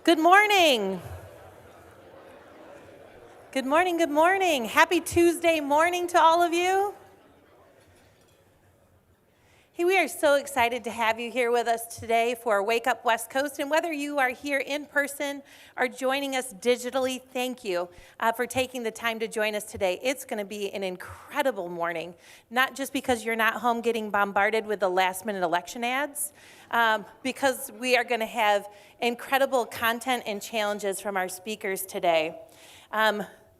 Good morning. Good morning, good morning. Happy Tuesday morning to all of you. Hey, we are so excited to have you here with us today for Wake Up West Coast. And whether you are here in person or joining us digitally, thank you for taking the time to join us today. It's going to be an incredible morning, not just because you're not home getting bombarded with the last-minute election ads, because we are going to have incredible content and challenges from our speakers today.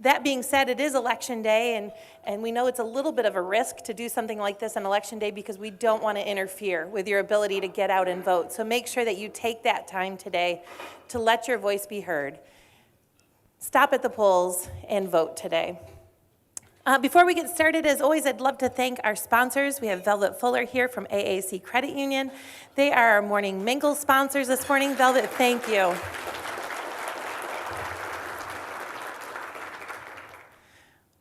That being said, it is election day, and we know it's a little bit of a risk to do something like this on election day because we don't want to interfere with your ability to get out and vote. So make sure that you take that time today to let your voice be heard. Stop at the polls and vote today. Before we get started, as always, I'd love to thank our sponsors. We have Velvet Fuller here from AAC Credit Union. They are our morning mingle sponsors this morning. Velvet, thank you.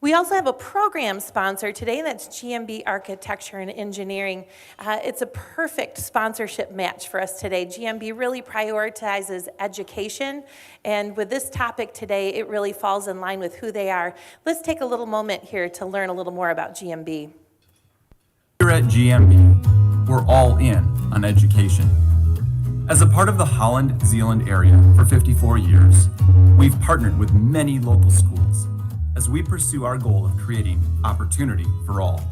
We also have a program sponsor today, that's GMB Architecture and Engineering. It's a perfect sponsorship match for us today. GMB really prioritizes education, and with this topic today, it really falls in line with who they are. Let's take a little moment here to learn a little more about GMB. Here at GMB, we're all in on education. As a part of the Holland, Zeeland area for 54 years, we've partnered with many local schools as we pursue our goal of creating opportunity for all.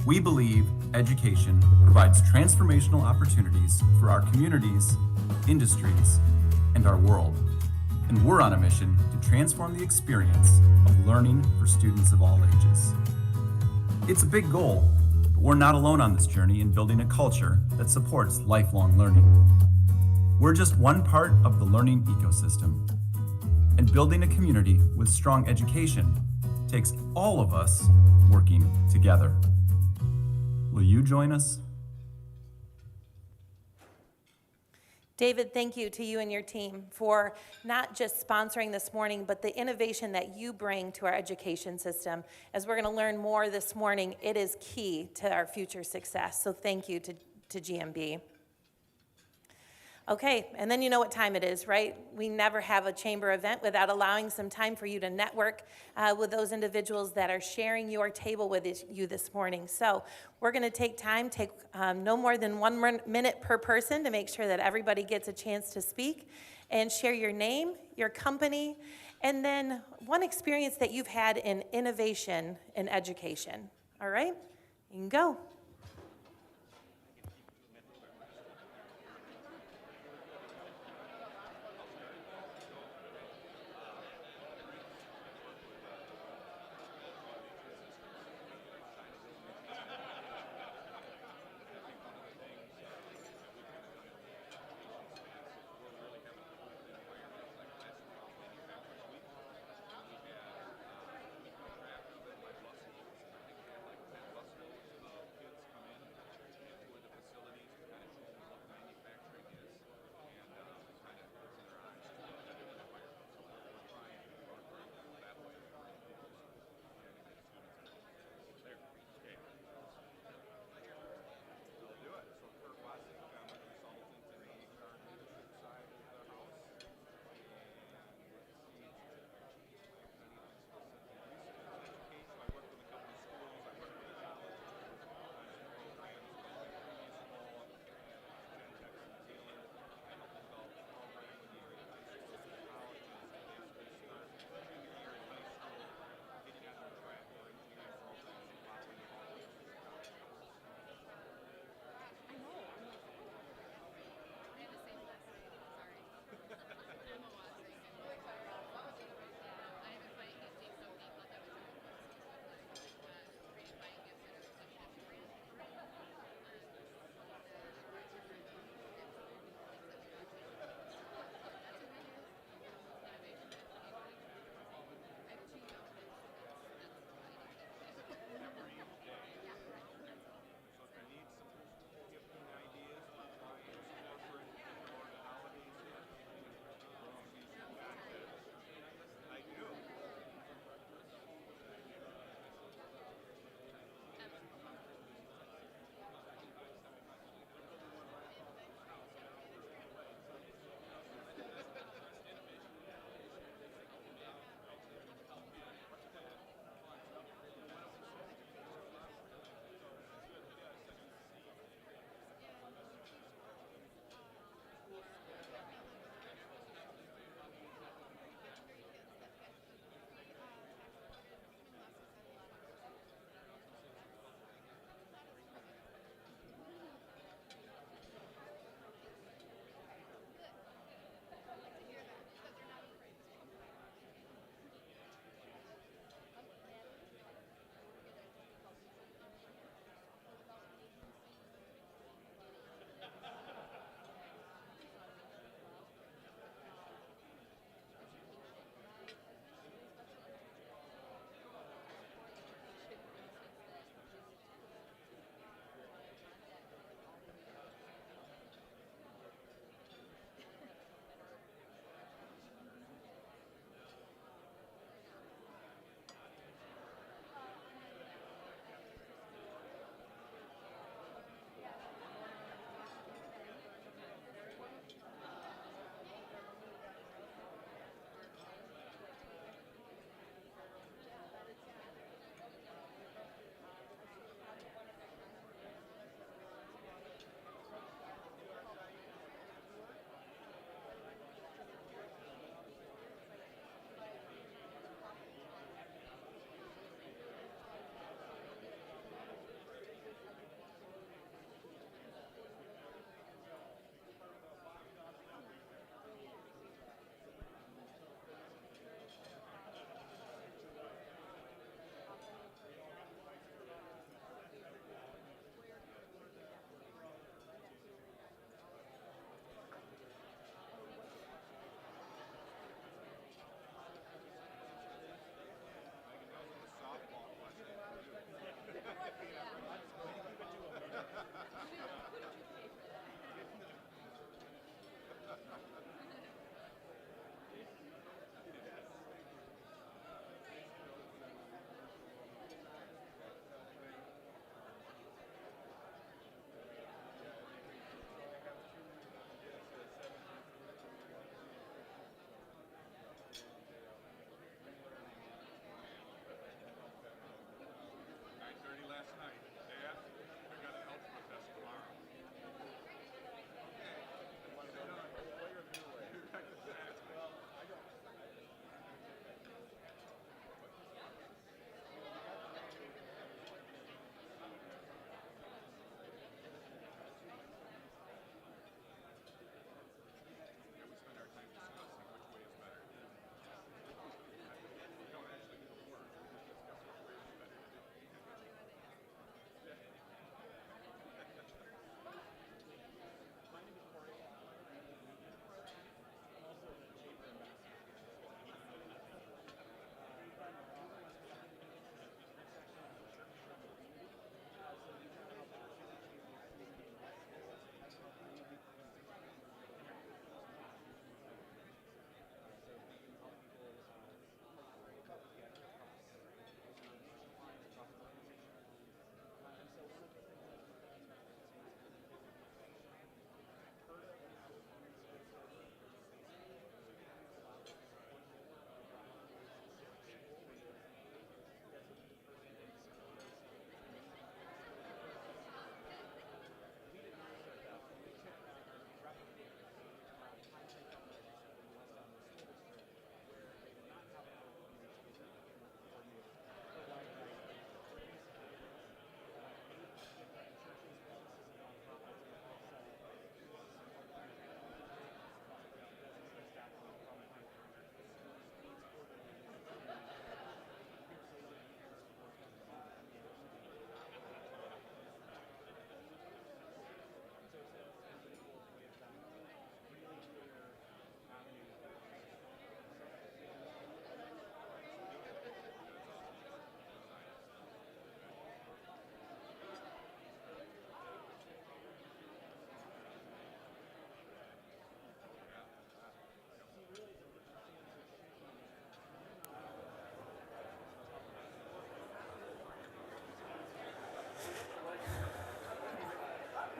We believe education provides transformational opportunities for our communities, industries, and our world. And we're on a mission to transform the experience of learning for students of all ages. It's a big goal, but we're not alone on this journey in building a culture that supports lifelong learning. We're just one part of the learning ecosystem. And building a community with strong education takes all of us working together. Will you join us? David, thank you to you and your team for not just sponsoring this morning, but the innovation that you bring to our education system. As we're going to learn more this morning, it is key to our future success. So thank you to GMB. Okay, and then you know what time it is, right? We never have a chamber event without allowing some time for you to network with those individuals that are sharing your table with you this morning. So we're going to take no more than 1 minute per person to make sure that everybody gets a chance to speak and share your name, your company, and then one experience that you've had in innovation in education. All right, you can go.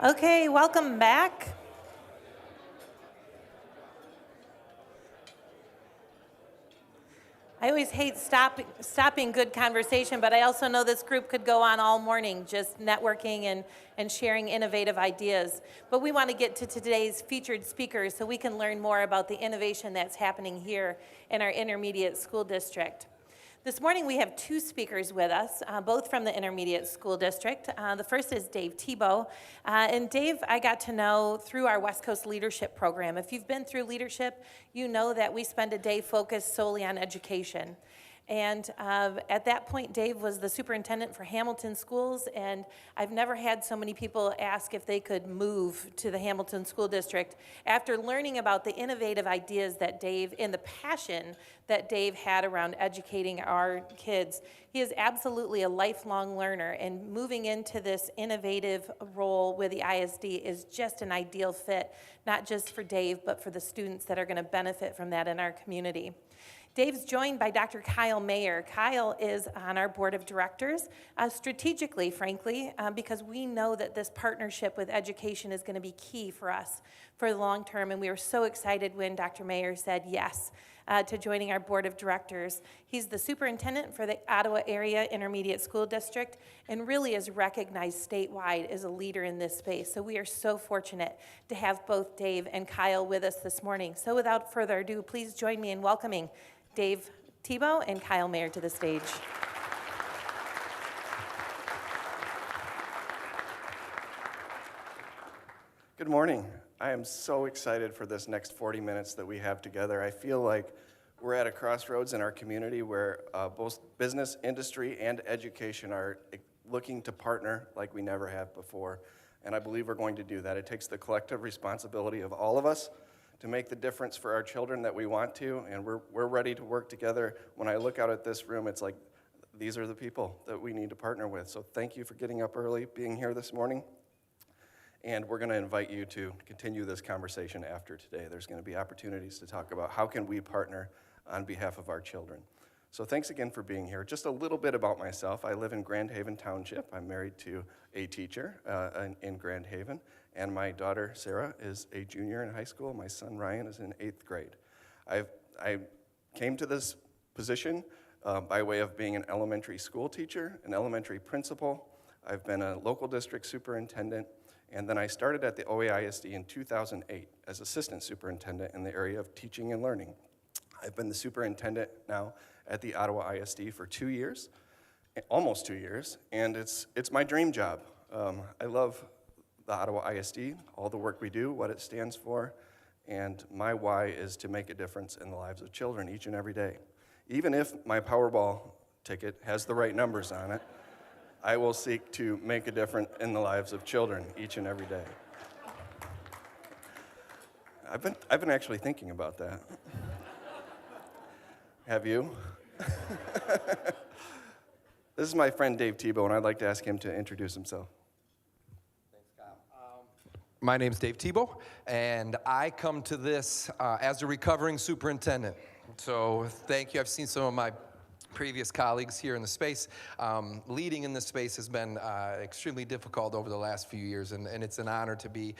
Okay, welcome back. I always hate stopping good conversation, but I also know this group could go on all morning just networking and sharing innovative ideas. But we want to get to today's featured speakers so we can learn more about the innovation that's happening here in our intermediate school district. This morning we have two speakers with us, both from the intermediate school district. The first is Dave Tebo. And Dave, I got to know through our West Coast Leadership Program. If you've been through leadership, you know that we spend a day focused solely on education. And at that point, Dave was the superintendent for Hamilton Schools, and I've never had so many people ask if they could move to the Hamilton School District after learning about the innovative ideas that Dave, and the passion that Dave had around educating our kids. He is absolutely a lifelong learner, and moving into this innovative role with the ISD is just an ideal fit, not just for Dave, but for the students that are going to benefit from that in our community. Dave's joined by Dr. Kyle Mayer. Kyle is on our board of directors, strategically, frankly, because we know that this partnership with education is going to be key for us for the long term, and we were so excited when Dr. Mayer said yes to joining our board of directors. He's the superintendent for the Ottawa Area Intermediate School District and really is recognized statewide as a leader in this space. So we are so fortunate to have both Dave and Kyle with us this morning. So without further ado, please join me in welcoming Dave Tebo and Kyle Mayer to the stage. Good morning. I am so excited for this next 40 minutes that we have together. I feel like we're at a crossroads in our community where both business, industry, and education are looking to partner like we never have before. And I believe we're going to do that. It takes the collective responsibility of all of us to make the difference for our children that we want to, and we're ready to work together. When I look out at this room, it's like, these are the people that we need to partner with. So thank you for getting up early, being here this morning. And we're going to invite you to continue this conversation after today. There's going to be opportunities to talk about how can we partner on behalf of our children. So thanks again for being here. Just a little bit about myself. I live in Grand Haven Township. I'm married to a teacher in Grand Haven, and my daughter Sarah is a junior in high school. My son Ryan is in 8th grade. I came to this position by way of being an elementary school teacher, an elementary principal. I've been a local district superintendent, and then I started at the OAI ISD in 2008 as assistant superintendent in the area of teaching and learning. I've been the superintendent now at the Ottawa ISD for 2 years, almost 2 years, and it's my dream job. I love the Ottawa ISD, all the work we do, what it stands for, and my why is to make a difference in the lives of children each and every day. Even if my Powerball ticket has the right numbers on it, I will seek to make a difference in the lives of children each and every day. I've been actually thinking about that. Have you? This is my friend Dave Tebo, and I'd like to ask him to introduce himself. Thanks, Kyle. My name's Dave Tebo, and I come to this as a recovering superintendent. So thank you. I've seen some of my previous colleagues here in the space. Leading in this space has been extremely difficult over the last few years, and it's an honor to be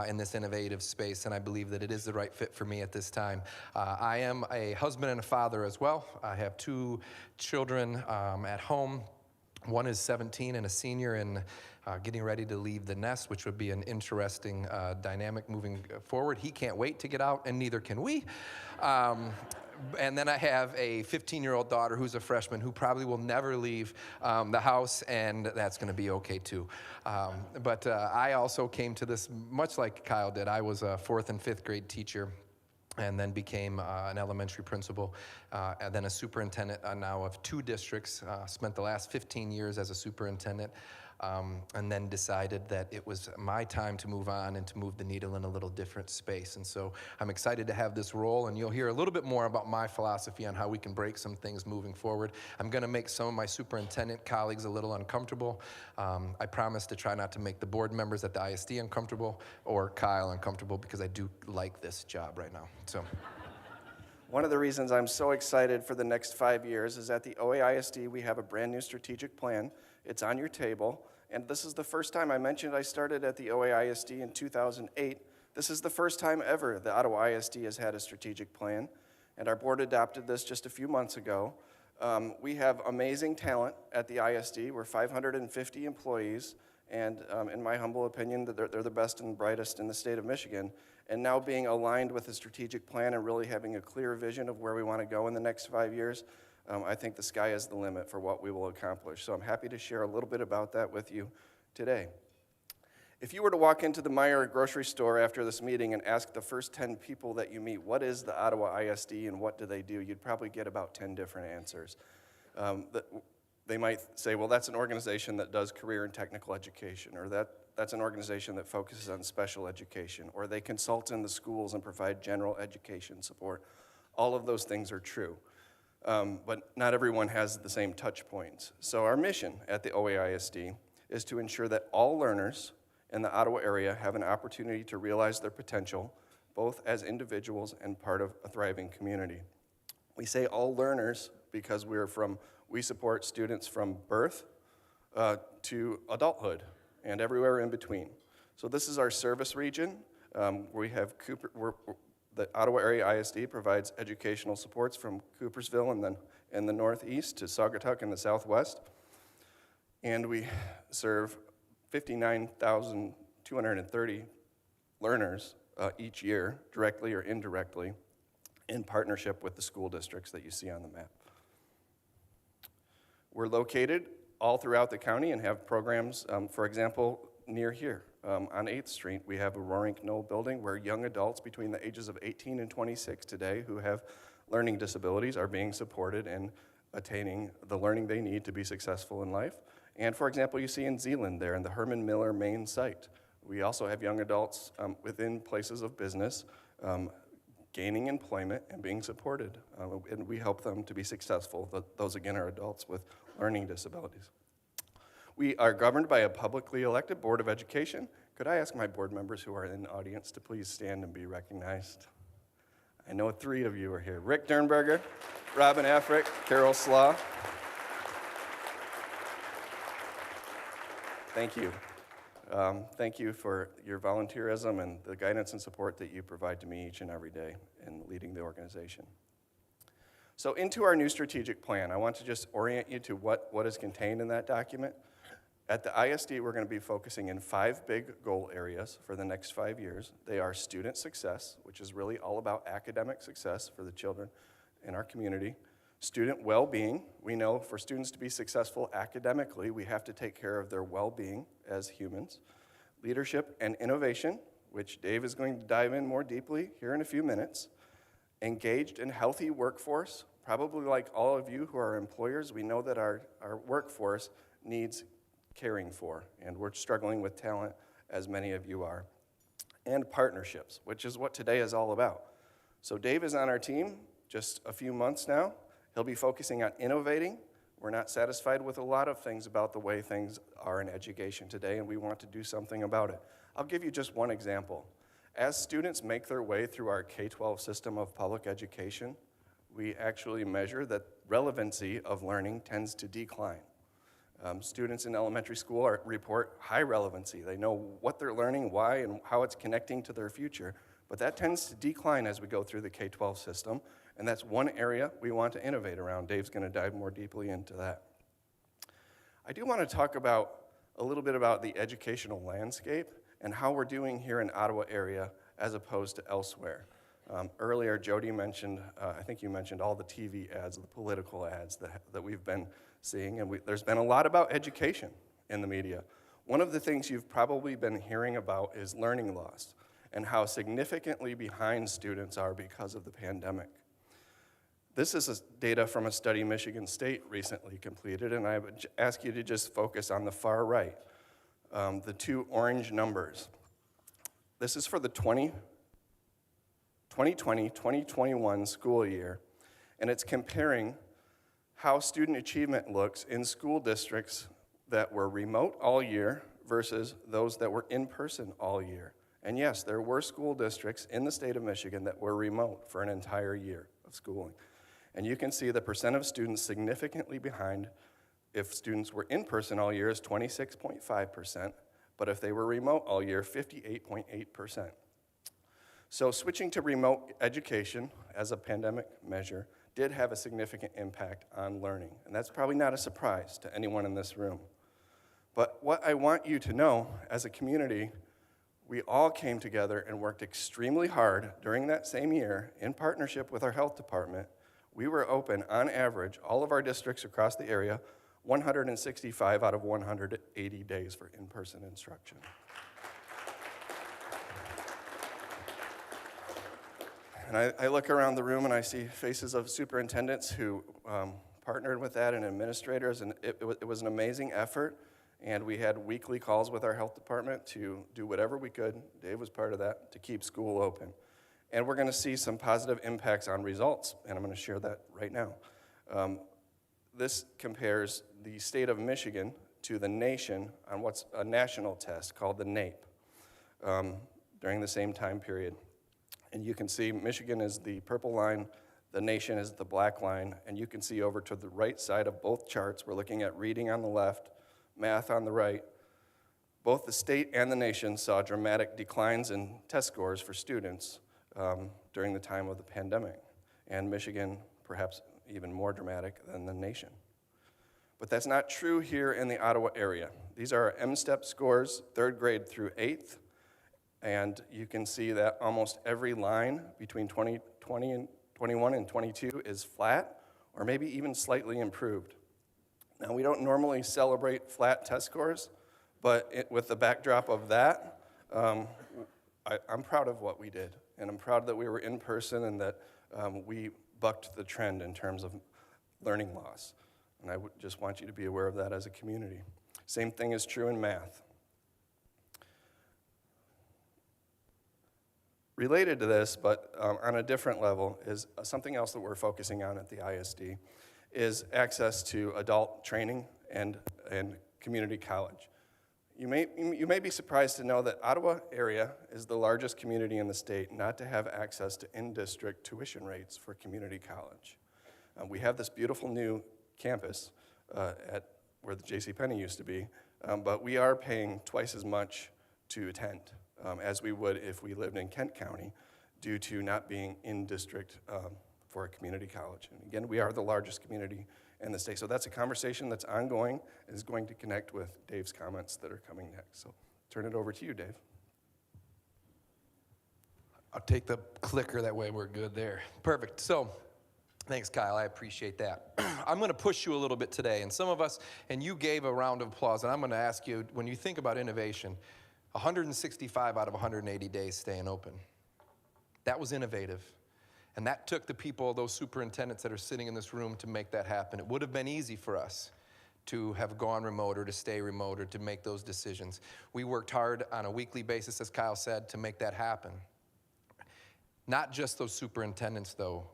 in this innovative space, and I believe that it is the right fit for me at this time. I am a husband and a father as well. I have 2 children at home. One is 17 and a senior and getting ready to leave the nest, which would be an interesting dynamic moving forward. He can't wait to get out, and neither can we. And then I have a 15-year-old daughter who's a freshman who probably will never leave the house, and that's going to be okay too. But I also came to this much like Kyle did. I was a 4th and 5th grade teacher and then became an elementary principal, and then a superintendent now of 2 districts, spent the last 15 years as a superintendent. And then decided that it was my time to move on and to move the needle in a little different space. And so I'm excited to have this role, and you'll hear a little bit more about my philosophy on how we can break some things moving forward. I'm going to make some of my superintendent colleagues a little uncomfortable. I promise to try not to make the board members at the ISD uncomfortable or Kyle uncomfortable, because I do like this job right now. So. One of the reasons I'm so excited for the next 5 years is at the OAI ISD we have a brand new strategic plan. It's on your table, And this is the first time I mentioned I started at the OA ISD in 2008. This is the first time ever the Ottawa ISD has had a strategic plan, and our board adopted this just a few months ago. We have amazing talent at the ISD. We're 550 employees, and in my humble opinion, they're the best and brightest in the state of Michigan. And now being aligned with a strategic plan and really having a clear vision of where we want to go in the next 5 years, I think the sky is the limit for what we will accomplish. So I'm happy to share a little bit about that with you today. If you were to walk into the Meijer grocery store after this meeting and ask the first 10 people that you meet, what is the Ottawa ISD and what do they do, you'd probably get about 10 different answers. They might say, well, that's an organization that does career and technical education, or that's an organization that focuses on special education, or they consult in the schools and provide general education support. All of those things are true, but not everyone has the same touch points. So our mission at the OA ISD is to ensure that all learners in the Ottawa area have an opportunity to realize their potential, both as individuals and part of a thriving community. We say all learners because we support students from birth to adulthood and everywhere in between. So this is our service region. We have the Ottawa Area ISD provides educational supports from Coopersville and then in the northeast to Saugatuck in the southwest. And we serve 59,230 learners each year, directly or indirectly, in partnership with the school districts that you see on the map. We're located all throughout the county and have programs, for example, near here. On 8th Street, we have a Roaring Knoll building where young adults between the ages of 18 and 26 today who have learning disabilities are being supported in attaining the learning they need to be successful in life. And for example, you see in Zeeland there in the Herman Miller main site. We also have young adults within places of business gaining employment and being supported. And we help them to be successful. Those again are adults with learning disabilities. We are governed by a publicly elected Board of Education. Could I ask my board members who are in the audience to please stand and be recognized? I know 3 of you are here. Rick Dernberger, Robin Africk, Carol Slaw. Thank you. Thank you for your volunteerism and the guidance and support that you provide to me each and every day in leading the organization. So into our new strategic plan, I want to just orient you to what is contained in that document. At the ISD, we're going to be focusing in 5 big goal areas for the next 5 years. They are student success, which is really all about academic success for the children in our community. Student well-being. We know for students to be successful academically, we have to take care of their well-being as humans. Leadership and innovation, which Dave is going to dive in more deeply here in a few minutes. Engaged and healthy workforce. Probably like all of you who are employers, we know that our workforce needs caring for, and we're struggling with talent, as many of you are. And partnerships, which is what today is all about. So Dave is on our team just a few months now. He'll be focusing on innovating. We're not satisfied with a lot of things about the way things are in education today, and we want to do something about it. I'll give you just one example. As students make their way through our K-12 system of public education, we actually measure that relevancy of learning tends to decline. Students in elementary school report high relevancy. They know what they're learning, why, and how it's connecting to their future. But that tends to decline as we go through the K-12 system, and that's one area we want to innovate around. Dave's going to dive more deeply into that. I do want to talk a little bit about the educational landscape and how we're doing here in Ottawa area as opposed to elsewhere. Earlier, Jody mentioned, I think you mentioned all the TV ads, the political ads that we've been seeing, and there's been a lot about education in the media. One of the things you've probably been hearing about is learning loss and how significantly behind students are because of the pandemic. This is data from a study Michigan State recently completed, and I would ask you to just focus on the far right, the 2 orange numbers. This is for the 2020-2021 school year, and it's comparing how student achievement looks in school districts that were remote all year versus those that were in person all year. And yes, there were school districts in the state of Michigan that were remote for an entire year of schooling. And you can see the percent of students significantly behind if students were in person all year is 26.5%, but if they were remote all year, 58.8%. So switching to remote education as a pandemic measure did have a significant impact on learning, and that's probably not a surprise to anyone in this room. But what I want you to know, as a community, we all came together and worked extremely hard during that same year in partnership with our health department. We were open, on average, all of our districts across the area, 165 out of 180 days for in-person instruction. And I look around the room and I see faces of superintendents who partnered with that and administrators, and it was an amazing effort. And we had weekly calls with our health department to do whatever we could, Dave was part of that, to keep school open. And we're going to see some positive impacts on results, and I'm going to share that right now. This compares the state of Michigan to the nation on what's a national test called the NAEP during the same time period. And you can see Michigan is the purple line, the nation is the black line, and you can see over to the right side of both charts, we're looking at reading on the left, math on the right. Both the state and the nation saw dramatic declines in test scores for students during the time of the pandemic, and Michigan perhaps even more dramatic than the nation. But that's not true here in the Ottawa area. These are our M-STEP scores, 3rd grade through 8th, and you can see that almost every line between 2020 and 21 and 22 is flat, or maybe even slightly improved. Now, we don't normally celebrate flat test scores, but with the backdrop of that, I'm proud of what we did. And I'm proud that we were in person and that we bucked the trend in terms of learning loss. And I just want you to be aware of that as a community. Same thing is true in math. Related to this, but on a different level, is something else that we're focusing on at the ISD, is access to adult training and community college. You may be surprised to know that Ottawa area is the largest community in the state not to have access to in-district tuition rates for community college. We have this beautiful new campus at where the JCPenney used to be, but we are paying twice as much to attend as we would if we lived in Kent County due to not being in district for a community college. And again, we are the largest community in the state. So that's a conversation that's ongoing and is going to connect with Dave's comments that are coming next. So turn it over to you, Dave. I'll take the clicker, that way we're good there. Perfect. So, thanks, Kyle. I appreciate that. I'm going to push you a little bit today. And some of us, and you gave a round of applause, and I'm going to ask you, when you think about innovation, 165 out of 180 days staying open. That was innovative. And that took the people, those superintendents that are sitting in this room, to make that happen. It would have been easy for us to have gone remote or to stay remote or to make those decisions. We worked hard on a weekly basis, as Kyle said, to make that happen. Not just those superintendents, though.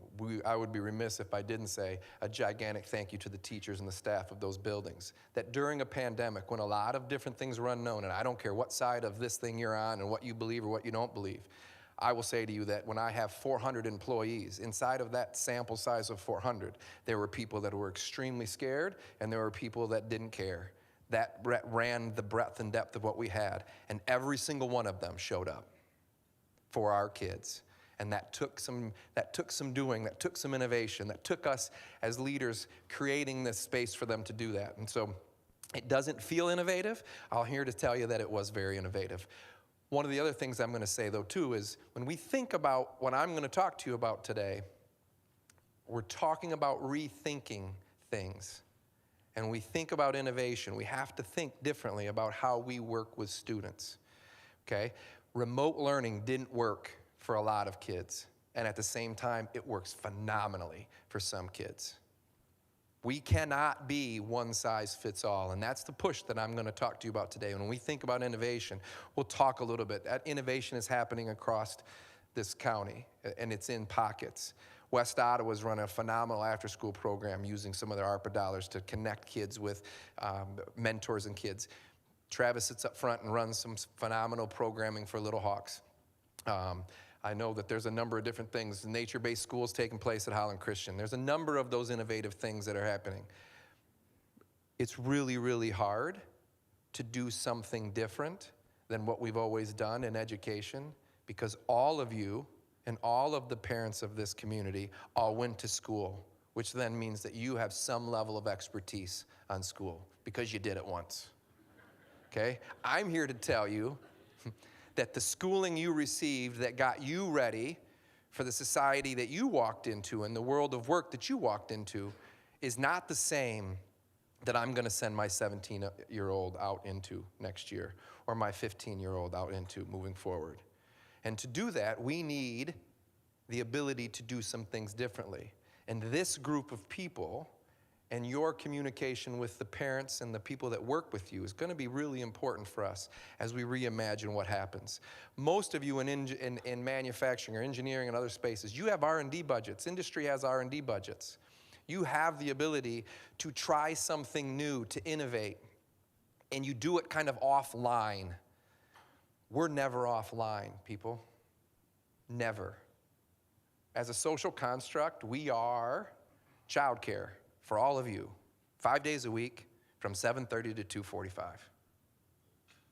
I would be remiss if I didn't say a gigantic thank you to the teachers and the staff of those buildings. That during a pandemic, when a lot of different things were unknown, and I don't care what side of this thing you're on and what you believe or what you don't believe, I will say to you that when I have 400 employees, inside of that sample size of 400, there were people that were extremely scared, and there were people that didn't care. That ran the breadth and depth of what we had, and every single one of them showed up for our kids. And that took some doing, that took some innovation, that took us as leaders creating this space for them to do that. And so it doesn't feel innovative. I'm here to tell you that it was very innovative. One of the other things I'm going to say, though, too, is when we think about what I'm going to talk to you about today, we're talking about rethinking things. And we think about innovation. We have to think differently about how we work with students, okay? Remote learning didn't work for a lot of kids. And at the same time, it works phenomenally for some kids. We cannot be one size fits all, and that's the push that I'm going to talk to you about today. When we think about innovation, we'll talk a little bit. That innovation is happening across this county, and it's in pockets. West Ottawa's run a phenomenal after-school program using some of their ARPA dollars to connect kids with mentors and kids. Travis sits up front and runs some phenomenal programming for Little Hawks. I know that there's a number of different things, nature-based schools taking place at Holland Christian. There's a number of those innovative things that are happening. it's really, really hard to do something different than what we've always done in education, because all of you and all of the parents of this community all went to school, which then means that you have some level of expertise on school because you did it once, okay? I'm here to tell you that the schooling you received that got you ready for the society that you walked into and the world of work that you walked into is not the same that I'm gonna send my 17-year-old out into next year, or my 15-year-old out into moving forward. And to do that, we need the ability to do some things differently. And this group of people and your communication with the parents and the people that work with you is gonna be really important for us as we reimagine what happens. Most of you in manufacturing or engineering and other spaces, you have R&D budgets. Industry has R&D budgets. You have the ability to try something new, to innovate, and you do it kind of offline. We're never offline, people. Never. As a social construct, we are childcare for all of you, 5 days a week from 7:30 to 2:45.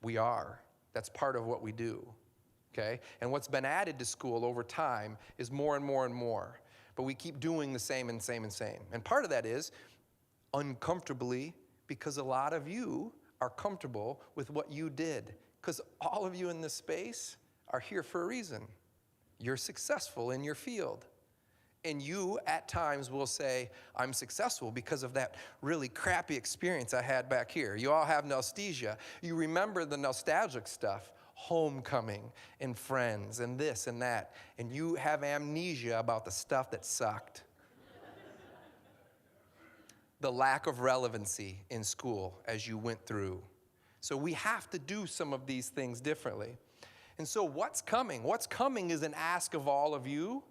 We are. That's part of what we do, okay? And what's been added to school over time is more and more and more. But we keep doing the same and same and same. And part of that is uncomfortably because a lot of you are comfortable with what you did. Because all of you in this space are here for a reason. You're successful in your field. And you, at times, will say, I'm successful because of that really crappy experience I had back here. You all have nostalgia. You remember the nostalgic stuff. Homecoming and friends and this and that, and you have amnesia about the stuff that sucked. The lack of relevancy in school as you went through. So we have to do some of these things differently. And so what's coming? What's coming is an ask of all of you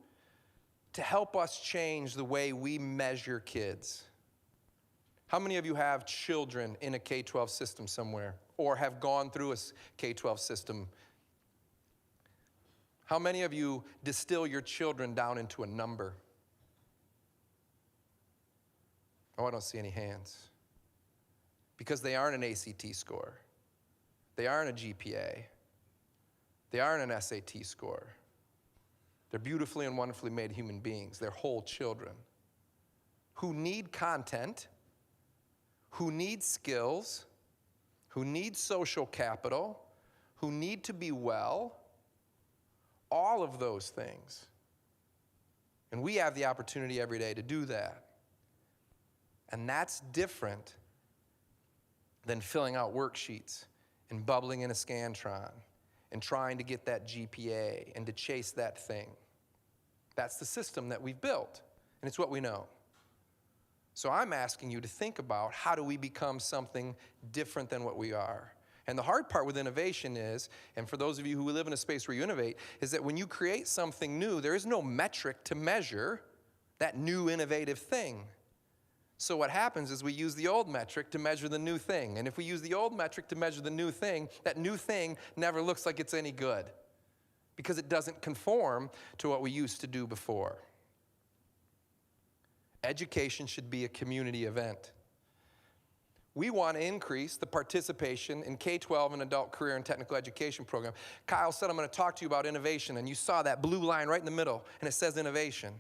to help us change the way we measure kids. How many of you have children in a K-12 system somewhere or have gone through a K-12 system? How many of you distill your children down into a number? Oh, I don't see any hands. Because they aren't an ACT score. They aren't a GPA. They aren't an SAT score. They're beautifully and wonderfully made human beings. They're whole children who need content, who need skills, who need social capital, who need to be well, all of those things. And we have the opportunity every day to do that. And that's different than filling out worksheets and bubbling in a Scantron and trying to get that GPA and to chase that thing. That's the system that we've built, and it's what we know. So I'm asking you to think about how do we become something different than what we are. And the hard part with innovation is, and for those of you who live in a space where you innovate, is that when you create something new, there is no metric to measure that new innovative thing. So what happens is we use the old metric to measure the new thing. And if we use the old metric to measure the new thing, that new thing never looks like it's any good because it doesn't conform to what we used to do before. Education should be a community event. We want to increase the participation in K-12 and adult career and technical education program. Kyle said, I'm going to talk to you about innovation, and you saw that blue line right in the middle, and it says innovation.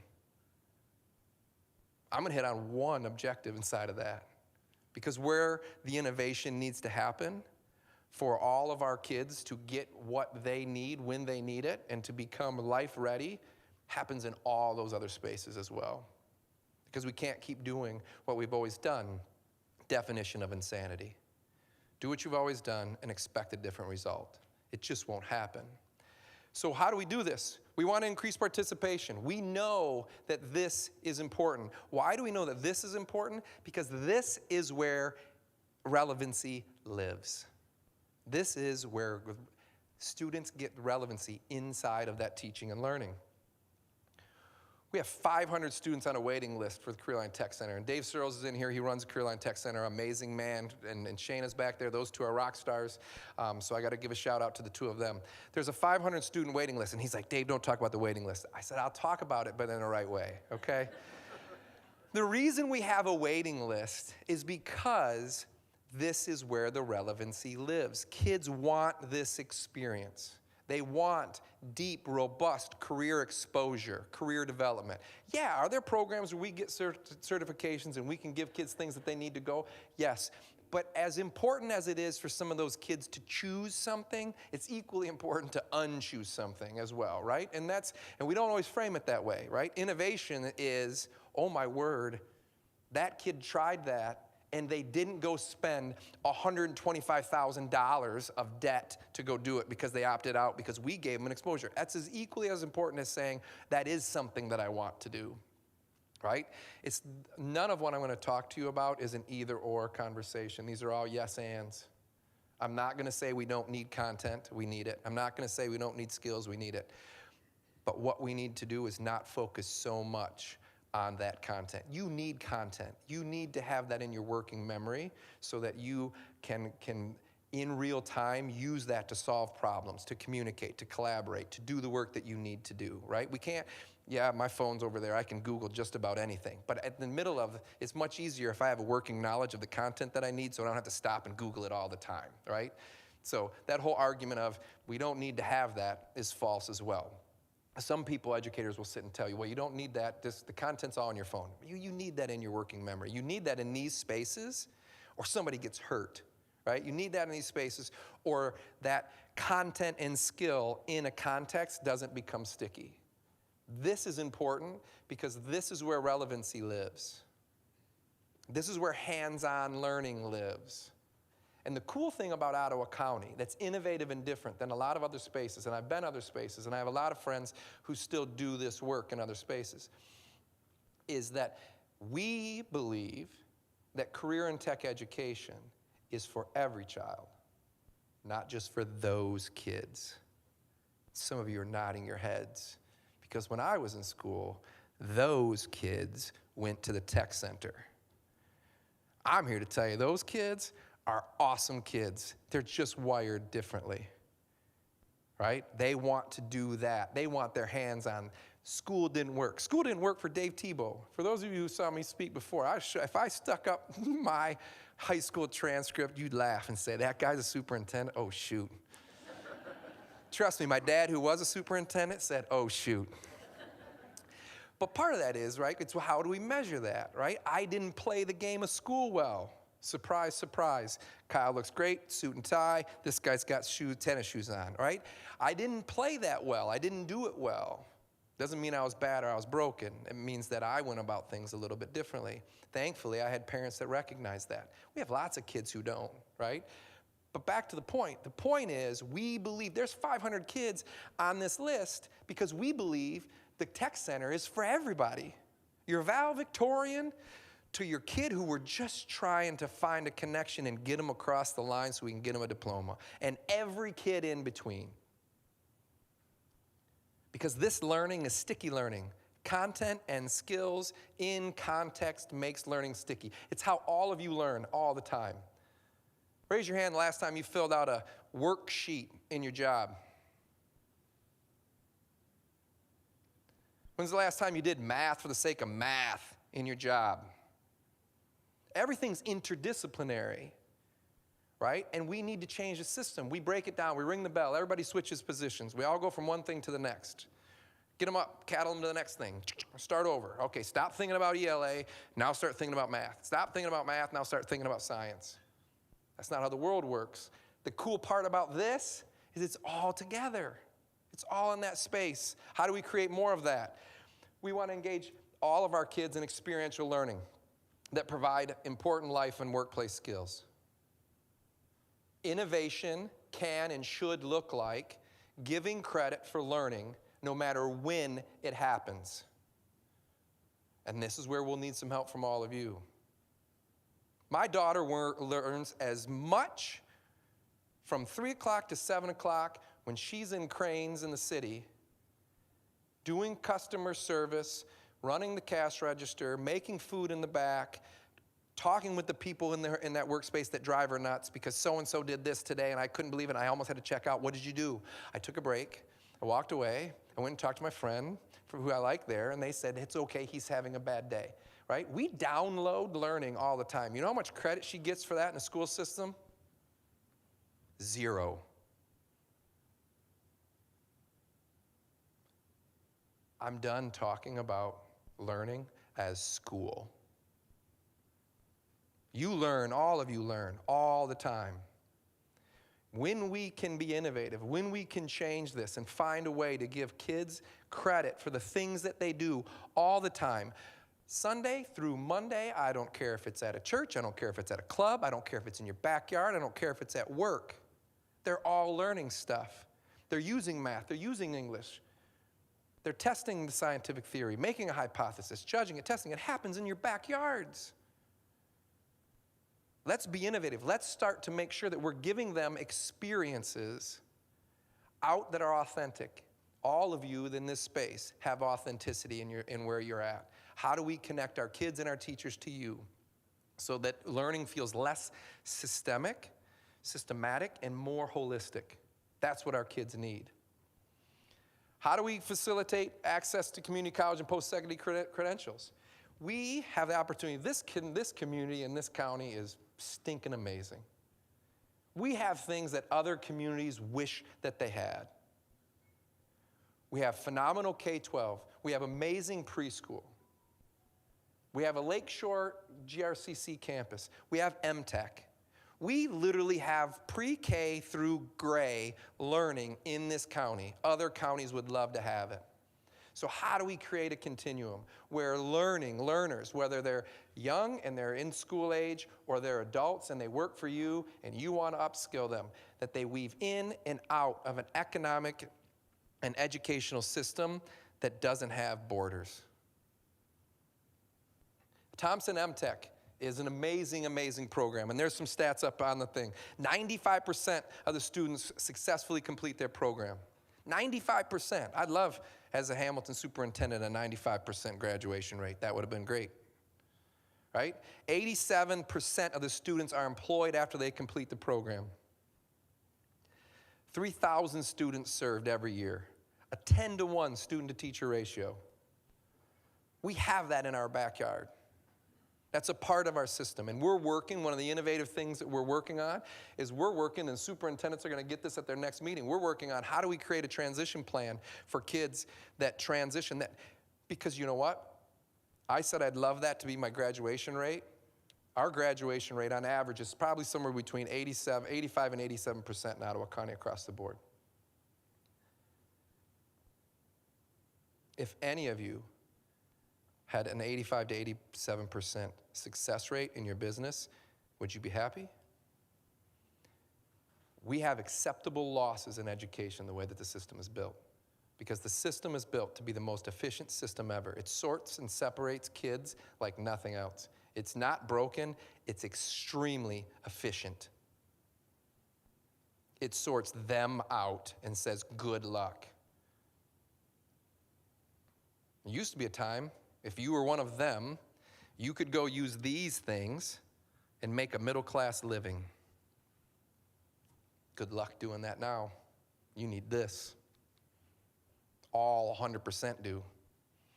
I'm going to hit on one objective inside of that, because where the innovation needs to happen for all of our kids to get what they need when they need it and to become life ready happens in all those other spaces as well. Because we can't keep doing what we've always done. Definition of insanity. Do what you've always done and expect a different result. It just won't happen. So how do we do this? We want to increase participation. We know that this is important. Why do we know that this is important? Because this is where relevancy lives. This is where students get relevancy inside of that teaching and learning. We have 500 students on a waiting list for the Career Line Tech Center. And Dave Searles is in here. He runs the Career Line Tech Center. Amazing man. And Shayna's back there. Those two are rock stars. So I got to give a shout out to the two of them. There's a 500 student waiting list. And he's like, Dave, don't talk about the waiting list. I said, I'll talk about it, but in the right way, okay? The reason we have a waiting list is because this is where the relevancy lives. Kids want this experience. They want deep, robust career exposure, career development. Yeah, are there programs where we get certifications and we can give kids things that they need to go? Yes. But as important as it is for some of those kids to choose something, it's equally important to unchoose something as well, right? And we don't always frame it that way, right? Innovation is, oh my word, that kid tried that and they didn't go spend $125,000 of debt to go do it because they opted out because we gave them an exposure. That's as equally as important as saying that is something that I want to do, right? It's none of what I'm going to talk to you about is an either or conversation. These are all yes ands. I'm not going to say we don't need content, we need it. I'm not going to say we don't need skills, we need it. But what we need to do is not focus so much on that content. You need content. You need to have that in your working memory so that you can in real time use that to solve problems, to communicate, to collaborate, to do the work that you need to do, right? We can't, yeah, my phone's over there, I can Google just about anything. But at the middle of, it's much easier if I have a working knowledge of the content that I need so I don't have to stop and Google it all the time, right? So that whole argument of we don't need to have that is false as well. Some people, educators, will sit and tell you, well, you don't need that. The content's all on your phone. You need that in your working memory. You need that in these spaces or somebody gets hurt, right? You need that in these spaces or that content and skill in a context doesn't become sticky. This is important because this is where relevancy lives. This is where hands-on learning lives. And the cool thing about Ottawa County that's innovative and different than a lot of other spaces, and I've been other spaces, and I have a lot of friends who still do this work in other spaces, is that we believe that career and tech education is for every child, not just for those kids. Some of you are nodding your heads, because when I was in school, those kids went to the tech center. I'm here to tell you, those kids are awesome kids. They're just wired differently, right? They want to do that. They want their hands on. School didn't work. School didn't work for Dave Tebo. For those of you who saw me speak before, if I stuck up my high school transcript, you'd laugh and say, that guy's a superintendent? Oh, shoot. Trust me, my dad, who was a superintendent, said, oh, shoot. But part of that is, right, it's how do we measure that, right? I didn't play the game of school well. Surprise, surprise. Kyle looks great, suit and tie. This guy's got tennis shoes on, right? I didn't play that well. I didn't do it well. Doesn't mean I was bad or I was broken. It means that I went about things a little bit differently. Thankfully, I had parents that recognized that. We have lots of kids who don't, right? But back to the point. The point is we believe there's 500 kids on this list because we believe the tech center is for everybody. Your valedictorian to your kid who we're just trying to find a connection and get them across the line so we can get them a diploma. And every kid in between. Because this learning is sticky learning. Content and skills in context makes learning sticky. It's how all of you learn all the time. Raise your hand the last time you filled out a worksheet in your job. When's the last time you did math for the sake of math in your job? Everything's interdisciplinary, right? And we need to change the system. We break it down. We ring the bell. Everybody switches positions. We all go from one thing to the next. Get them up. Cattle them to the next thing. Start over. Okay, stop thinking about ELA. Now start thinking about math. Stop thinking about math. Now start thinking about science. That's not how the world works. The cool part about this is it's all together. It's all in that space. How do we create more of that? We want to engage all of our kids in experiential learning that provide important life and workplace skills. Innovation can and should look like giving credit for learning no matter when it happens. And this is where we'll need some help from all of you. My daughter learns as much from 3 o'clock to 7 o'clock when she's in Cranes in the city, doing customer service, running the cash register, making food in the back, talking with the people in that workspace that drive her nuts because so-and-so did this today and I couldn't believe it and I almost had to check out. What did you do? I took a break. I walked away. I went and talked to my friend who I like there and they said, it's okay, he's having a bad day, right? We download learning all the time. You know how much credit she gets for that in the school system? 0. I'm done talking about learning as school. You learn, all of you learn, all the time. When we can be innovative, when we can change this and find a way to give kids credit for the things that they do all the time, Sunday through Monday, I don't care if it's at a church, I don't care if it's at a club, I don't care if it's in your backyard, I don't care if it's at work. They're all learning stuff. They're using math, they're using English. They're testing the scientific theory, making a hypothesis, judging it, testing it. It happens in your backyards. Let's be innovative. Let's start to make sure that we're giving them experiences out that are authentic. All of you in this space have authenticity in where you're at. How do we connect our kids and our teachers to you so that learning feels less systematic, and more holistic? That's what our kids need. How do we facilitate access to community college and post-secondary credentials? We have the opportunity. This community in this county is stinking amazing. We have things that other communities wish that they had. We have phenomenal K-12. We have amazing preschool. We have a Lakeshore GRCC campus. We have MTech. We literally have pre-K through gray learning in this county. Other counties would love to have it. So how do we create a continuum where learners, whether they're young and they're in school age or they're adults and they work for you and you want to upskill them, that they weave in and out of an economic and educational system that doesn't have borders? Thompson MTech is an amazing, amazing program, and there's some stats up on the thing. 95% of the students successfully complete their program. 95%. I'd love, as a Hamilton superintendent, a 95% graduation rate. That would have been great, right? 87% of the students are employed after they complete the program. 3,000 students served every year. A 10-to-1 student-to-teacher ratio. We have that in our backyard. That's a part of our system, and we're working, one of the innovative things that we're working on is and superintendents are gonna get this at their next meeting, we're working on how do we create a transition plan for kids that transition, because you know what? I said I'd love that to be my graduation rate. Our graduation rate on average is probably somewhere between 85 and 87% in Ottawa County across the board. If any of you had an 85 to 87% success rate in your business, would you be happy? We have acceptable losses in education the way that the system is built, because the system is built to be the most efficient system ever. It sorts and separates kids like nothing else. It's not broken, it's extremely efficient. It sorts them out and says, good luck. There used to be a time, if you were one of them, you could go use these things and make a middle-class living. Good luck doing that now. You need this. All 100% do.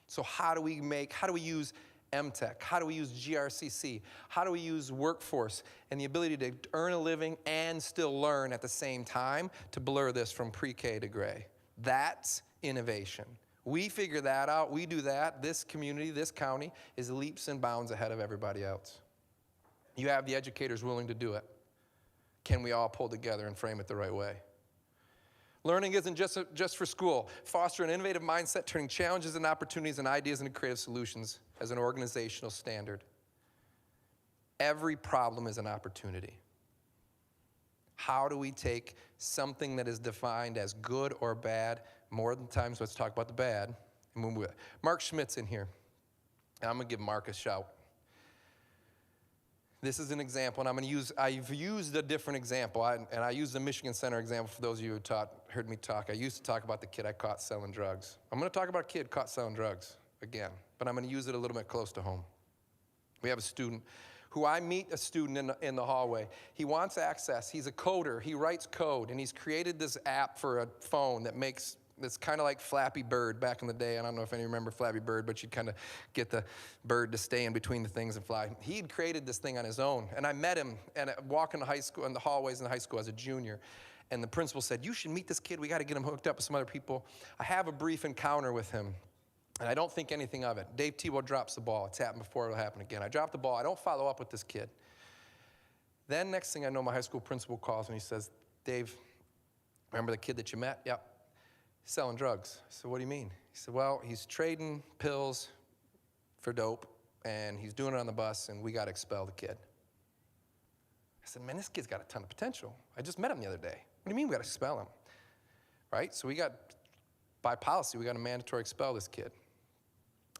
So how do we use MTech? How do we use GRCC? How do we use workforce and the ability to earn a living and still learn at the same time to blur this from pre-K to gray? That's innovation. We figure that out, we do that. This community, this county is leaps and bounds ahead of everybody else. You have the educators willing to do it. Can we all pull together and frame it the right way? Learning isn't just for school. Foster an innovative mindset, turning challenges and opportunities and ideas into creative solutions as an organizational standard. Every problem is an opportunity. How do we take something that is defined as good or bad? More than times, let's talk about the bad. Mark Schmidt's in here. And I'm gonna give Mark a shout. This is an example, and I've used a different example, and I used the Michigan Center example for those of you who heard me talk. I used to talk about the kid I caught selling drugs. I'm gonna talk about a kid caught selling drugs again, but I'm gonna use it a little bit close to home. We have a student who I meet a student in the hallway. He wants access, he's a coder, he writes code, and he's created this app for a phone that makes It's kind of like Flappy Bird back in the day. I don't know if any of you remember Flappy Bird, but you'd kind of get the bird to stay in between the things and fly. He'd created this thing on his own, and I met him and walking to high school, in the hallways in the high school as a junior, and the principal said, you should meet this kid. We got to get him hooked up with some other people. I have a brief encounter with him, and I don't think anything of it. Dave Tebo drops the ball. It's happened before. It'll happen again. I drop the ball. I don't follow up with this kid. Then next thing I know, my high school principal calls me. He says, Dave, remember the kid that you met? Yep. He's selling drugs. I said, what do you mean? He said, well, he's trading pills for dope, and he's doing it on the bus, and we got to expel the kid. I said, man, this kid's got a ton of potential. I just met him the other day. What do you mean we got to expel him? Right? So by policy, we got to mandatory expel this kid.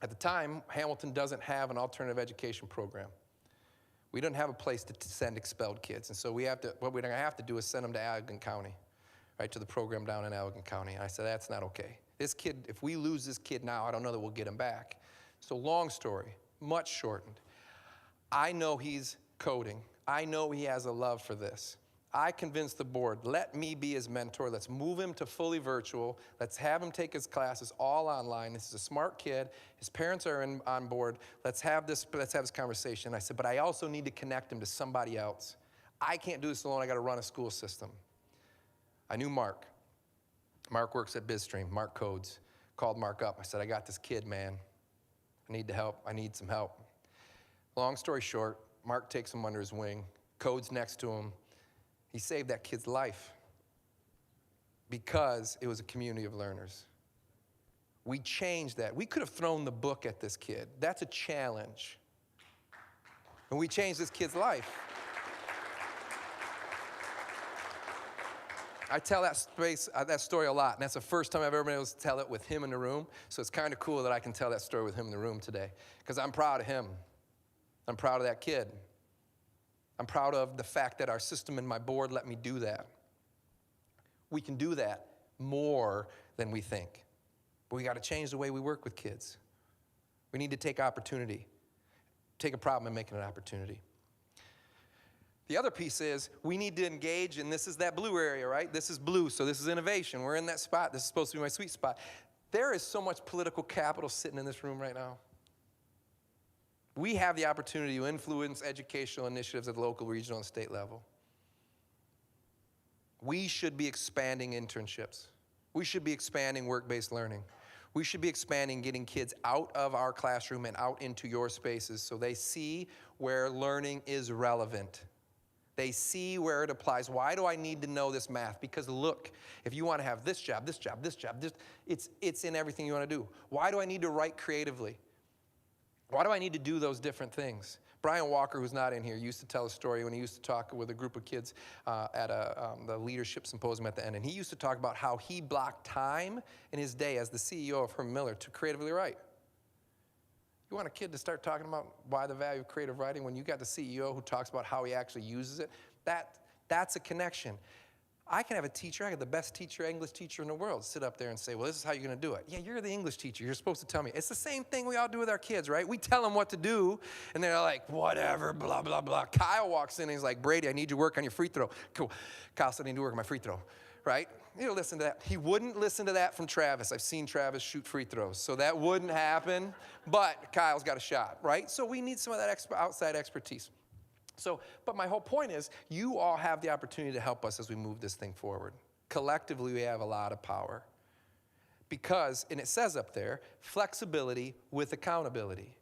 At the time, Hamilton doesn't have an alternative education program. We don't have a place to send expelled kids. And so what we're going to have to do is send them to Allegan County, right, to the program down in Allegan County. And I said, that's not okay. This kid, if we lose this kid now, I don't know that we'll get him back. So long story, much shortened. I know he's coding. I know he has a love for this. I convinced the board, let me be his mentor. Let's move him to fully virtual. Let's have him take his classes all online. This is a smart kid. His parents are on board. Let's have this conversation. I said, but I also need to connect him to somebody else. I can't do this alone. I got to run a school system. I knew Mark. Mark works at BizStream. Mark codes. Called Mark up. I said, I got this kid, man. I need the help. I need some help. Long story short, Mark takes him under his wing, codes next to him. He saved that kid's life because it was a community of learners. We changed that. We could have thrown the book at this kid. That's a challenge. And we changed this kid's life. I tell that story a lot, and that's the first time I've ever been able to tell it with him in the room. So it's kind of cool that I can tell that story with him in the room today, because I'm proud of him. I'm proud of that kid. I'm proud of the fact that our system and my board let me do that. We can do that more than we think. But we got to change the way we work with kids. We need to take opportunity. Take a problem and make it an opportunity. The other piece is we need to engage, and this is that blue area, right? This is blue, so this is innovation. We're in that spot. This is supposed to be my sweet spot. There is so much political capital sitting in this room right now. We have the opportunity to influence educational initiatives at the local, regional, and state level. We should be expanding internships. We should be expanding work-based learning. We should be expanding getting kids out of our classroom and out into your spaces so they see where learning is relevant. They see where it applies. Why do I need to know this math? Because look, if you want to have this job, it's in everything you want to do. Why do I need to write creatively? Why do I need to do those different things? Brian Walker, who's not in here, used to tell a story when he used to talk with a group of kids at the leadership symposium at the end. And he used to talk about how he blocked time in his day as the CEO of Herman Miller to creatively write. You want a kid to start talking about why the value of creative writing when you got the CEO who talks about how he actually uses it? That's a connection. I can have a teacher, I got the best teacher, English teacher in the world, sit up there and say, well, this is how you're going to do it. Yeah, you're the English teacher. You're supposed to tell me. It's the same thing we all do with our kids, right? We tell them what to do, and they're like, whatever, blah, blah, blah. Kyle walks in, and he's like, Brady, I need you to work on your free throw. Cool. Kyle said I need to work on my free throw, right? You don't listen to that. He wouldn't listen to that from Travis. I've seen Travis shoot free throws, so that wouldn't happen, but Kyle's got a shot, right? So we need some of that outside expertise. But my whole point is, you all have the opportunity to help us as we move this thing forward. Collectively, we have a lot of power. Because, and it says up there, flexibility with accountability.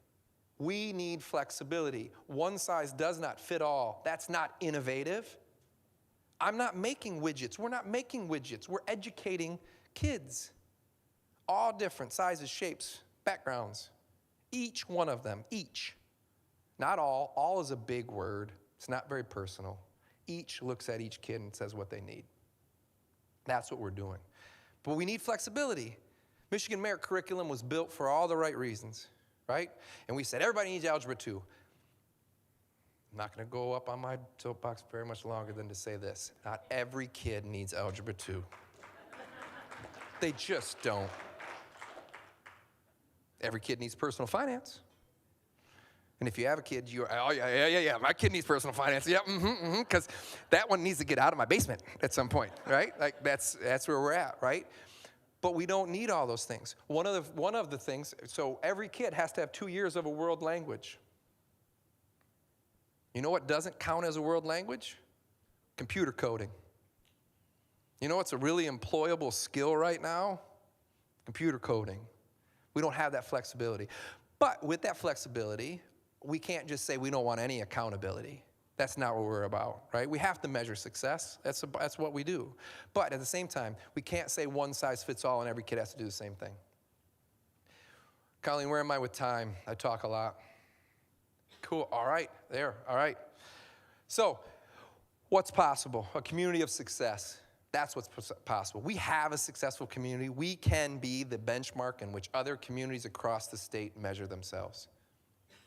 We need flexibility. One size does not fit all. That's not innovative. I'm not making widgets. We're not making widgets. We're educating kids. All different sizes, shapes, backgrounds. Each one of them, each. Not all. All is a big word. It's not very personal. Each looks at each kid and says what they need. That's what we're doing. But we need flexibility. Michigan Merit Curriculum was built for all the right reasons, right? And we said everybody needs Algebra 2. I'm not going to go up on my soapbox very much longer than to say this. Not every kid needs Algebra 2. They just don't. Every kid needs personal finance. And if you have a kid, you're, oh, yeah, my kid needs personal finance. Yeah, because that one needs to get out of my basement at some point, right? Like, that's where we're at, right? But we don't need all those things. One of the things, so every kid has to have 2 years of a world language. You know what doesn't count as a world language? Computer coding. You know what's a really employable skill right now? Computer coding. We don't have that flexibility. But with that flexibility, we can't just say we don't want any accountability. That's not what we're about, right? We have to measure success. That's what we do. But at the same time, we can't say one size fits all and every kid has to do the same thing. Colleen, where am I with time? I talk a lot. Cool, all right, there, all right. So, what's possible? A community of success. That's what's possible. We have a successful community. We can be the benchmark in which other communities across the state measure themselves.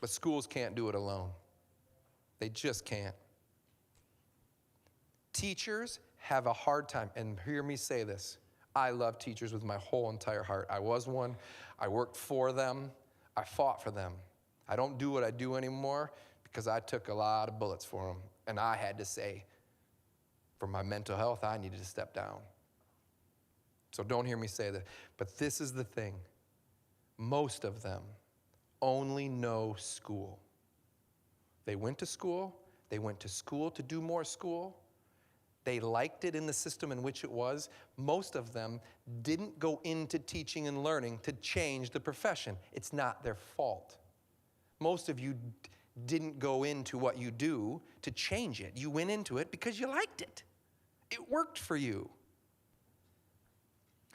But schools can't do it alone. They just can't. Teachers have a hard time, and hear me say this. I love teachers with my whole entire heart. I was one. I worked for them. I fought for them. I don't do what I do anymore because I took a lot of bullets for them, and I had to say, for my mental health, I needed to step down. So don't hear me say that. But this is the thing. Most of them only know school. They went to school. They went to school to do more school. They liked it in the system in which it was. Most of them didn't go into teaching and learning to change the profession. It's not their fault. Most of you didn't go into what you do to change it. You went into it because you liked it. It worked for you.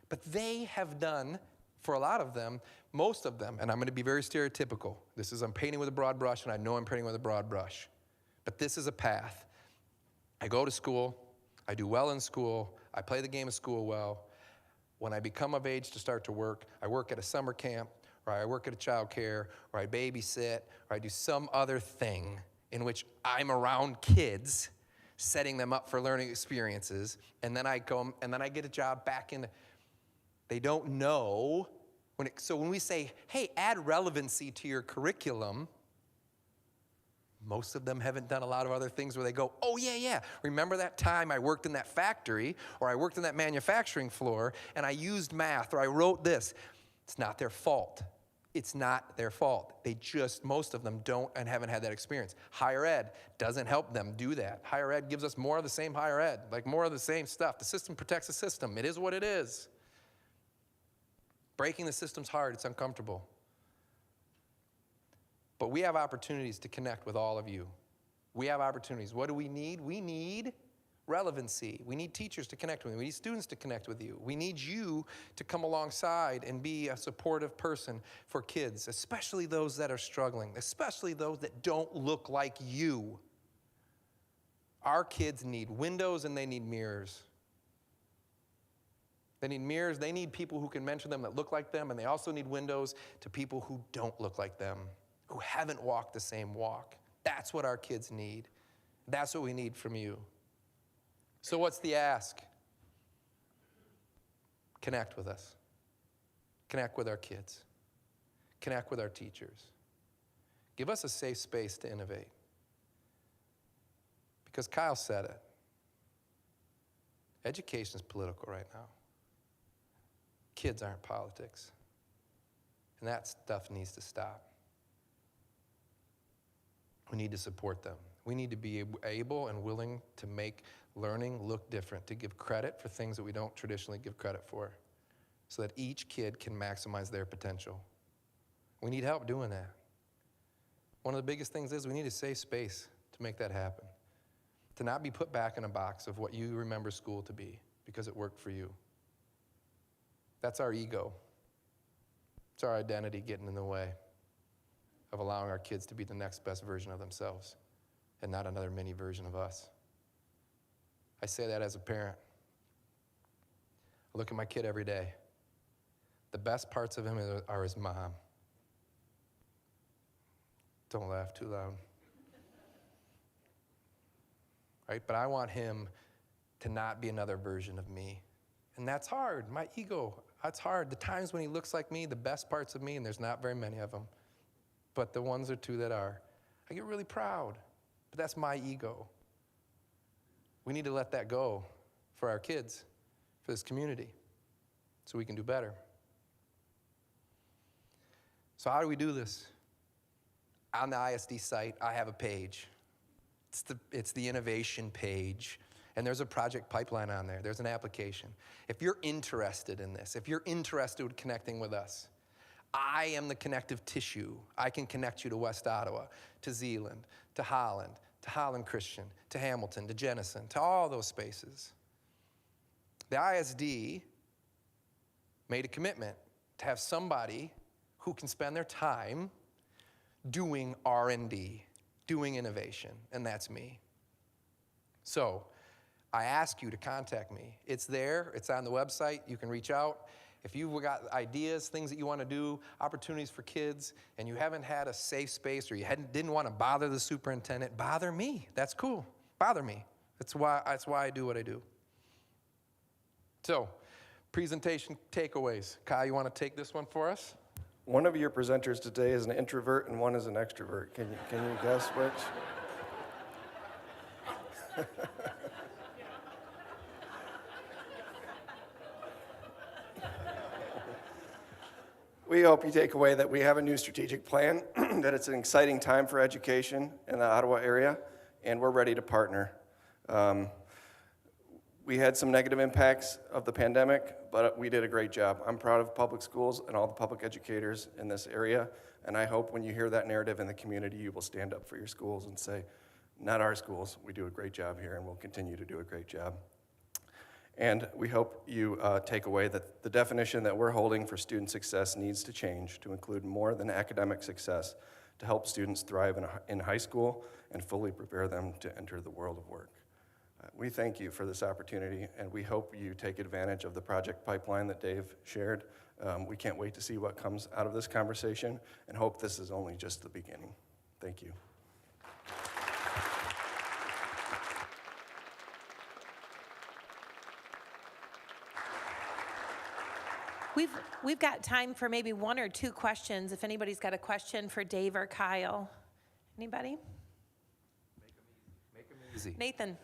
But they have done, for a lot of them, most of them, and I'm going to be very stereotypical. I'm painting with a broad brush, and I know I'm painting with a broad brush. But this is a path. I go to school. I do well in school. I play the game of school well. When I become of age to start to work, I work at a summer camp, or I work at a child care, or I babysit, or I do some other thing in which I'm around kids, setting them up for learning experiences, and then I get a job back in. They don't know. So when we say, hey, add relevancy to your curriculum, most of them haven't done a lot of other things where they go, oh, yeah, remember that time I worked in that factory, or I worked in that manufacturing floor, and I used math, or I wrote this. It's not their fault. It's not their fault. Most of them don't and haven't had that experience. Higher ed doesn't help them do that. Higher ed gives us more of the same higher ed, like more of the same stuff. The system protects the system. It is what it is. Breaking the system's hard. It's uncomfortable. But we have opportunities to connect with all of you. We have opportunities. What do we need? We need relevancy. We need teachers to connect with you. We need students to connect with you. We need you to come alongside and be a supportive person for kids, especially those that are struggling, especially those that don't look like you. Our kids need windows and they need mirrors. They need mirrors. They need people who can mentor them that look like them, and they also need windows to people who don't look like them, who haven't walked the same walk. That's what our kids need. That's what we need from you. So what's the ask? Connect with us. Connect with our kids. Connect with our teachers. Give us a safe space to innovate. Because Kyle said it. Education is political right now. Kids aren't politics. And that stuff needs to stop. We need to support them. We need to be able and willing to make learning look different, to give credit for things that we don't traditionally give credit for, so that each kid can maximize their potential. We need help doing that. One of the biggest things is we need a safe space to make that happen, to not be put back in a box of what you remember school to be because it worked for you. That's our ego. It's our identity getting in the way of allowing our kids to be the next best version of themselves and not another mini version of us. I say that as a parent. I look at my kid every day. The best parts of him are his mom. Don't laugh too loud. Right? But I want him to not be another version of me. And that's hard. My ego, that's hard. The times when he looks like me, the best parts of me, and there's not very many of them, but the ones or two that are, I get really proud. But that's my ego. We need to let that go for our kids, for this community. so we can do better. So how do we do this? On the ISD site, I have a page. It's the innovation page. And there's a project pipeline on there. There's an application. If you're interested in this, if you're interested in connecting with us, I am the connective tissue. I can connect you to West Ottawa, to Zeeland, to Holland Christian, to Hamilton, to Jenison, to all those spaces. The ISD made a commitment to have somebody who can spend their time doing R&D, doing innovation, and that's me. So I ask you to contact me. It's there, it's on the website, you can reach out. If you've got ideas, things that you want to do, opportunities for kids, and you haven't had a safe space or you didn't want to bother the superintendent, bother me. That's cool. Bother me. That's why I do what I do. So, presentation takeaways. Kyle, you want to take this one for us? One of your presenters today is an introvert and one is an extrovert. Can you guess which? We hope you take away that we have a new strategic plan, that it's an exciting time for education in the Ottawa area, and we're ready to partner. We had some negative impacts of the pandemic, but we did a great job. I'm proud of public schools and all the public educators in this area, and I hope when you hear that narrative in the community, you will stand up for your schools and say, not our schools, we do a great job here, and we'll continue to do a great job. And we hope you take away that the definition that we're holding for student success needs to change to include more than academic success to help students thrive in high school and fully prepare them to enter the world of work. We thank you for this opportunity, and we hope you take advantage of the project pipeline that Dave shared. We can't wait to see what comes out of this conversation and hope this is only just the beginning. Thank you. We've got time for maybe one or two questions if anybody's got a question for Dave or Kyle. Anybody? Make them easy. Nathan.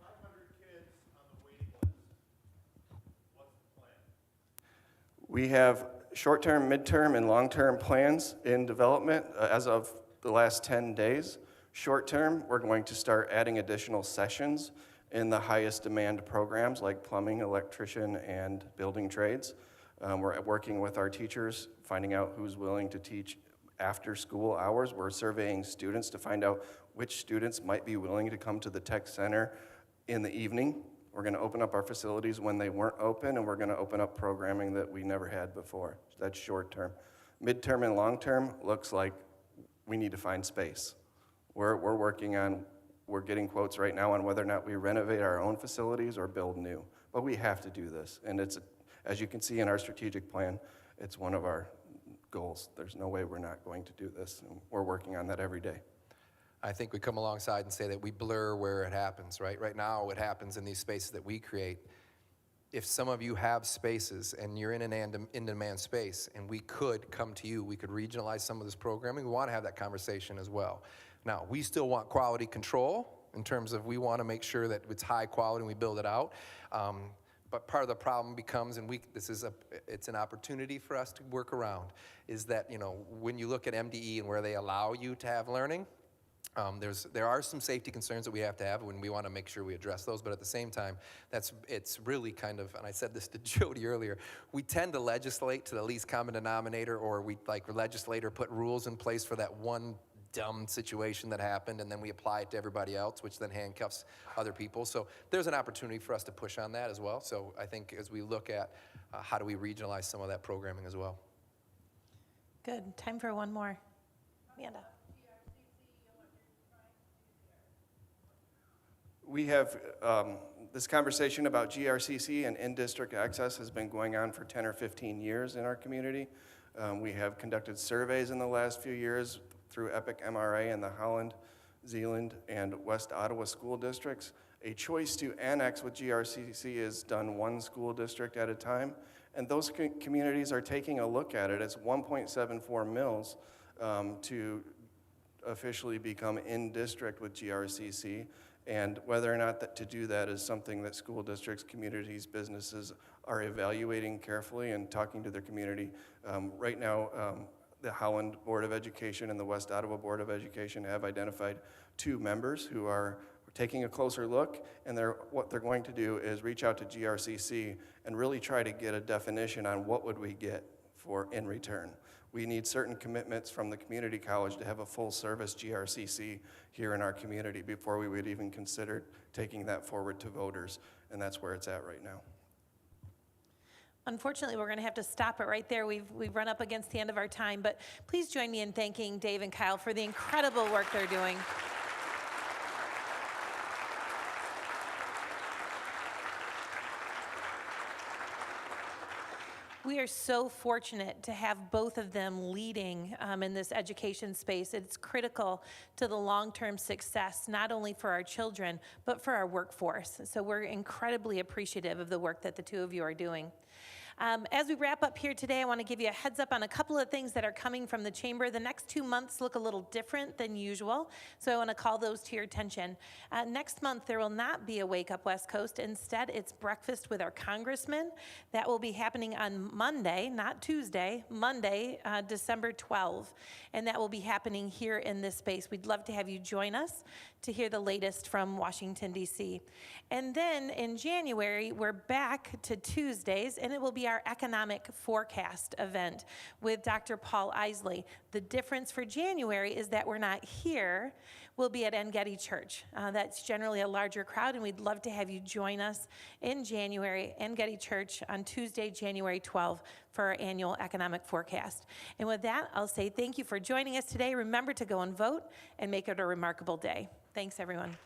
500 kids on the waiting list. What's the plan? We have short-term, mid-term, and long-term plans in development as of the last 10 days. Short-term, we're going to start adding additional sessions in the highest demand programs like plumbing, electrician, and building trades. We're working with our teachers, finding out who's willing to teach after school hours. We're surveying students to find out which students might be willing to come to the tech center in the evening. We're going to open up our facilities when they weren't open, and we're going to open up programming that we never had before. So that's short term. Midterm and long term looks like we need to find space. We're getting quotes right now on whether or not we renovate our own facilities or build new. But we have to do this, and as you can see in our strategic plan, it's one of our goals. There's no way we're not going to do this, and we're working on that every day. I think we come alongside and say that we blur where it happens, right? Right now, it happens in these spaces that we create. If some of you have spaces and you're in an in-demand space and we could come to you, we could regionalize some of this programming, we want to have that conversation as well. Now, we still want quality control in terms of we want to make sure that it's high quality and we build it out. But part of the problem becomes, and it's an opportunity for us to work around, is that, when you look at MDE and where they allow you to have learning, there are some safety concerns that we have to have when we want to make sure we address those, but at the same time, it's really kind of, and I said this to Jody earlier, we tend to legislate to the least common denominator, or we legislate or put rules in place for that one dumb situation that happened, and then we apply it to everybody else, which then handcuffs other people. So there's an opportunity for us to push on that as well. So I think as we look at how do we regionalize some of that programming as well. Good. Time for one more. Amanda. We have this conversation about GRCC and in-district access has been going on for 10 or 15 years in our community. We have conducted surveys in the last few years through EPIC MRA in the Holland, Zeeland, and West Ottawa school districts. A choice to annex with GRCC is done one school district at a time, and those communities are taking a look at it. It's 1.74 mils to officially become in district with GRCC, and whether or not to do that is something that school districts, communities, businesses are evaluating carefully and talking to their community. Right now, the Holland Board of Education and the West Ottawa Board of Education have identified 2 members who are taking a closer look, and what they're going to do is reach out to GRCC and really try to get a definition on what would we get in return. We need certain commitments from the community college to have a full-service GRCC here in our community before we would even consider taking that forward to voters, and that's where it's at right now. Unfortunately, we're going to have to stop it right there. We've run up against the end of our time, but please join me in thanking Dave and Kyle for the incredible work they're doing. We are so fortunate to have both of them leading in this education space. It's critical to the long-term success, not only for our children, but for our workforce. So we're incredibly appreciative of the work that the 2 of you are doing. As we wrap up here today, I want to give you a heads up on a couple of things that are coming from the Chamber. The next 2 months look a little different than usual, so I want to call those to your attention. Next month, there will not be a Wake Up West Coast. Instead, it's breakfast with our congressman. That will be happening on Monday, not Tuesday, Monday, December 12th, and that will be happening here in this space. We'd love to have you join us to hear the latest from Washington, D.C. And then in January, we're back to Tuesdays, and it will be our economic forecast event with Dr. Paul Isley. The difference for January is that we're not here. We'll be at Getty Church. That's generally a larger crowd, and we'd love to have you join us in January, Getty Church on Tuesday, January 12th for our annual economic forecast. And with that, I'll say thank you for joining us today. Remember to go and vote and make it a remarkable day. Thanks, everyone.